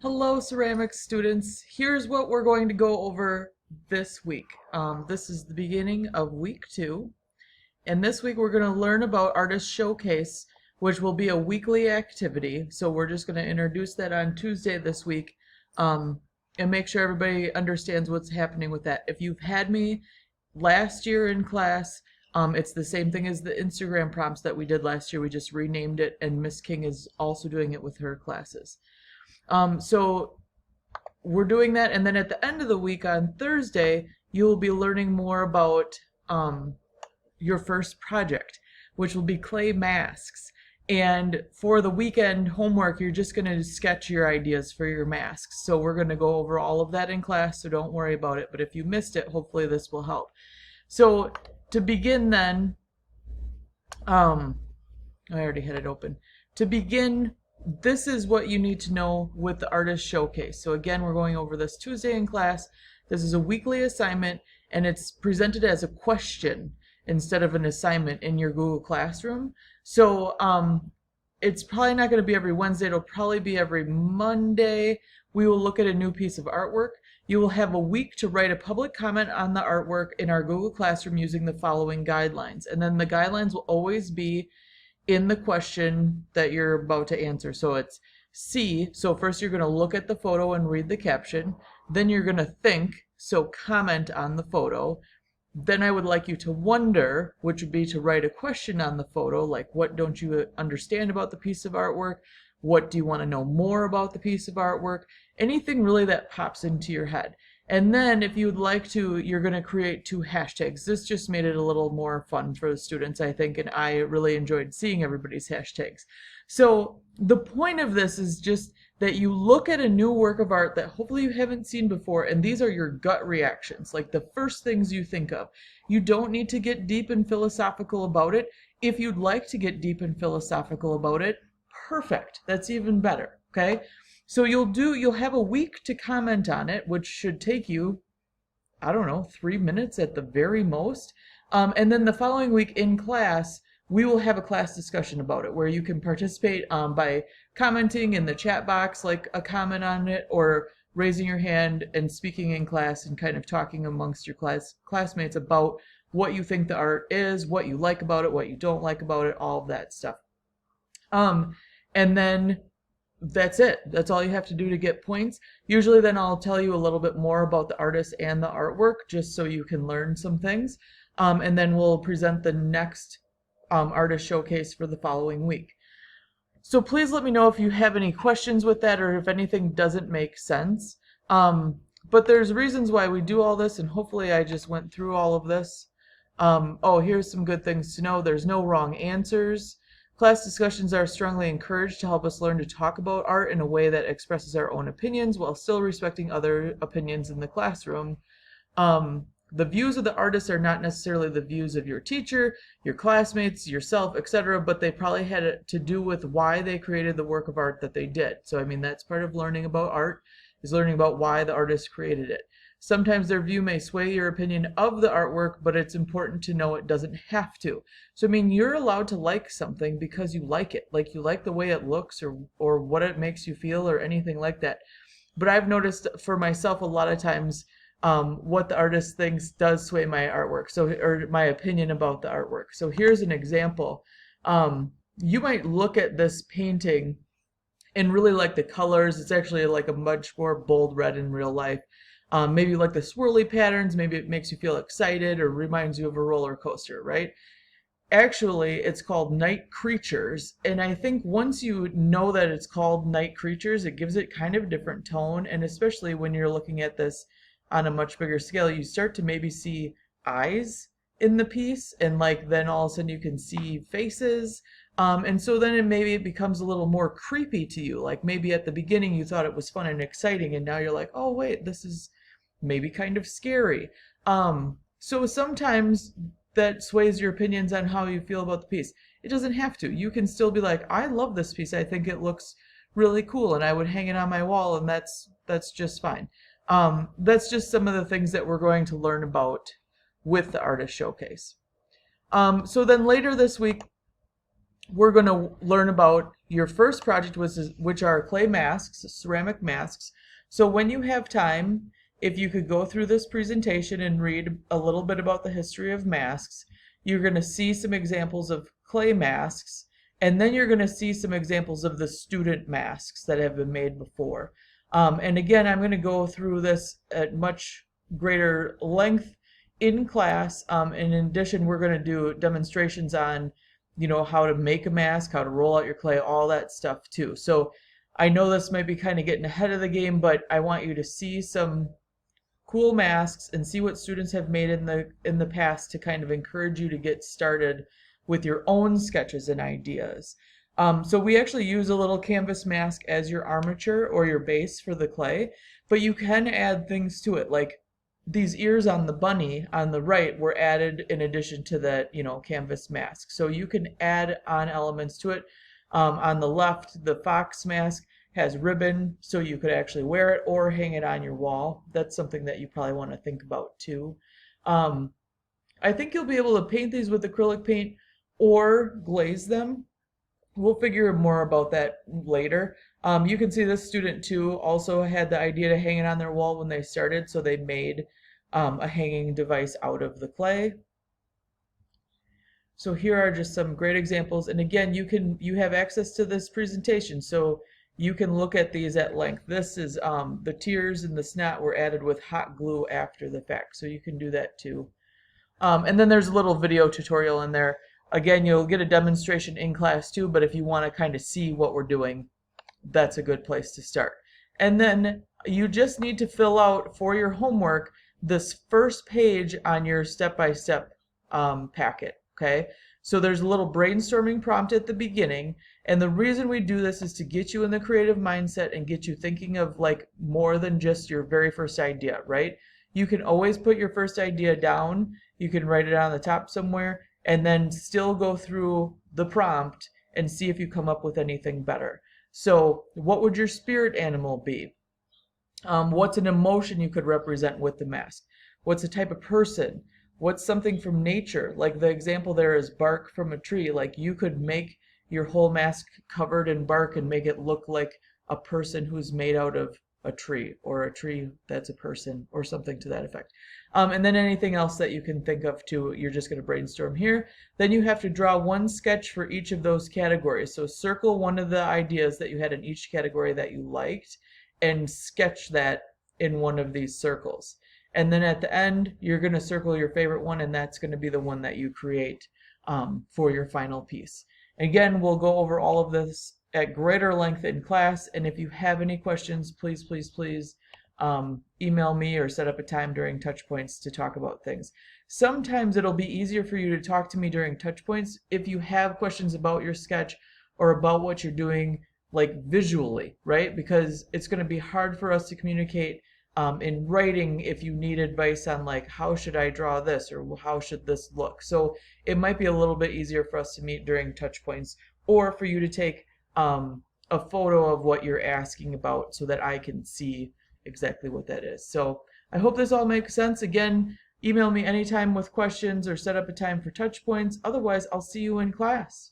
Hello, ceramics students. Here's what we're going to go over this week. This is the beginning of week 2, and this week we're going to learn about Artist Showcase, which will be a weekly activity. So we're just going to introduce that on Tuesday this week, and make sure everybody understands what's happening with that. If you've had me last year in class, it's the same thing as the Instagram prompts that we did last year. We just renamed it, and Miss King is also doing it with her classes. So we're doing that, and then at the end of the week on Thursday, you will be learning more about your first project, which will be clay masks. And for the weekend homework, you're just going to sketch your ideas for your masks. So we're going to go over all of that in class, so don't worry about it. But if you missed it, hopefully this will help. So to begin then, I already had it open. To begin, this is what you need to know with the Artist Showcase. So again, we're going over this Tuesday in class. This is a weekly assignment, and it's presented as a question instead of an assignment in your Google Classroom. So it's probably not going to be every Wednesday. It'll probably be every Monday. We will look at a new piece of artwork. You will have a week to write a public comment on the artwork in our Google Classroom using the following guidelines. And then the guidelines will always be in the question that you're about to answer. So it's C. So first you're going to look at the photo and read the caption. Then you're going to think. So comment on the photo. Then I would like you to wonder, which would be to write a question on the photo, like what don't you understand about the piece of artwork? What do you want to know more about the piece of artwork? Anything really that pops into your head. And then if you'd like to, you're going to create 2 hashtags. This just made it a little more fun for the students, I think, and I really enjoyed seeing everybody's hashtags. So the point of this is just that you look at a new work of art that hopefully you haven't seen before, and these are your gut reactions, like the first things you think of. You don't need to get deep and philosophical about it. If you'd like to get deep and philosophical about it, perfect. That's even better, okay? So you'll have a week to comment on it, which should take you, I don't know, 3 minutes at the very most. And then the following week in class, we will have a class discussion about it where you can participate by commenting in the chat box, like a comment on it, or raising your hand and speaking in class and kind of talking amongst your classmates about what you think the art is, what you like about it, what you don't like about it, all of that stuff. And then that's it. That's all you have to do to get points. Usually then I'll tell you a little bit more about the artist and the artwork just so you can learn some things. And then we'll present the next Artist Showcase for the following week. So please let me know if you have any questions with that or if anything doesn't make sense. But there's reasons why we do all this, and hopefully I just went through all of this. Oh, here's some good things to know. There's no wrong answers. Class discussions are strongly encouraged to help us learn to talk about art in a way that expresses our own opinions while still respecting other opinions in the classroom. The views of the artist are not necessarily the views of your teacher, your classmates, yourself, etc., but they probably had it to do with why they created the work of art that they did. So, I mean, that's part of learning about art, is learning about why the artist created it. Sometimes their view may sway your opinion of the artwork, but it's important to know it doesn't have to. So, I mean, you're allowed to like something because you like it. Like, you like the way it looks or what it makes you feel or anything like that. But I've noticed for myself a lot of times what the artist thinks does sway my artwork, or my opinion about the artwork. So here's an example. You might look at this painting and really like the colors. It's actually like a much more bold red in real life. Maybe you like the swirly patterns, maybe it makes you feel excited or reminds you of a roller coaster, right? Actually, it's called Night Creatures, and I think once you know that it's called Night Creatures, it gives it kind of a different tone, and especially when you're looking at this on a much bigger scale, you start to maybe see eyes in the piece, and like then all of a sudden you can see faces. And so then maybe it becomes a little more creepy to you. Like maybe at the beginning you thought it was fun and exciting, and now you're like, oh wait, this is maybe kind of scary. So sometimes that sways your opinions on how you feel about the piece. It doesn't have to. You can still be like, I love this piece. I think it looks really cool, and I would hang it on my wall, and that's just fine. That's just some of the things that we're going to learn about with the Artist Showcase. So then later this week, we're going to learn about your first project was, which are clay masks, ceramic masks. So when you have time, if you could go through this presentation and read a little bit about the history of masks, you're going to see some examples of clay masks, and then you're going to see some examples of the student masks that have been made before. And again, I'm going to go through this at much greater length in class. And in addition, we're going to do demonstrations on, how to make a mask, how to roll out your clay, all that stuff too. So I know this might be kind of getting ahead of the game, but I want you to see some cool masks and see what students have made in the past to kind of encourage you to get started with your own sketches and ideas. So we actually use a little canvas mask as your armature or your base for the clay, but you can add things to it, like these ears on the bunny on the right were added in addition to that, canvas mask. So you can add on elements to it. On the left, the fox mask has ribbon, so you could actually wear it or hang it on your wall. That's something that you probably want to think about too. I think you'll be able to paint these with acrylic paint or glaze them. We'll figure more about that later. You can see this student too also had the idea to hang it on their wall when they started, so they made a hanging device out of the clay. So here are just some great examples, and again, you have access to this presentation, so you can look at these at length. This is the tears and the snot were added with hot glue after the fact, so you can do that too. And then there's a little video tutorial in there. Again, you'll get a demonstration in class too, but if you want to kind of see what we're doing, that's a good place to start. And then you just need to fill out for your homework this first page on your step-by-step packet, okay? So there's a little brainstorming prompt at the beginning, and the reason we do this is to get you in the creative mindset and get you thinking of like more than just your very first idea, right? You can always put your first idea down, you can write it on the top somewhere, and then still go through the prompt and see if you come up with anything better. So what would your spirit animal be? What's an emotion you could represent with the mask? What's a type of person? What's something from nature? Like the example there is bark from a tree. Like you could make your whole mask covered in bark and make it look like a person who's made out of a tree, or a tree that's a person, or something to that effect. And then anything else that you can think of too, you're just going to brainstorm here. Then you have to draw one sketch for each of those categories. So circle one of the ideas that you had in each category that you liked and sketch that in one of these circles. And then at the end, you're going to circle your favorite one, and that's going to be the one that you create for your final piece. Again, we'll go over all of this at greater length in class, and if you have any questions, please email me or set up a time during touch points to talk about things. Sometimes it'll be easier for you to talk to me during touch points if you have questions about your sketch or about what you're doing, like visually, right? Because it's going to be hard for us to communicate in writing if you need advice on like how should I draw this or how should this look. So it might be a little bit easier for us to meet during touch points, or for you to take a photo of what you're asking about so that I can see exactly what that is. So I hope this all makes sense. Again, email me anytime with questions or set up a time for touch points. Otherwise, I'll see you in class.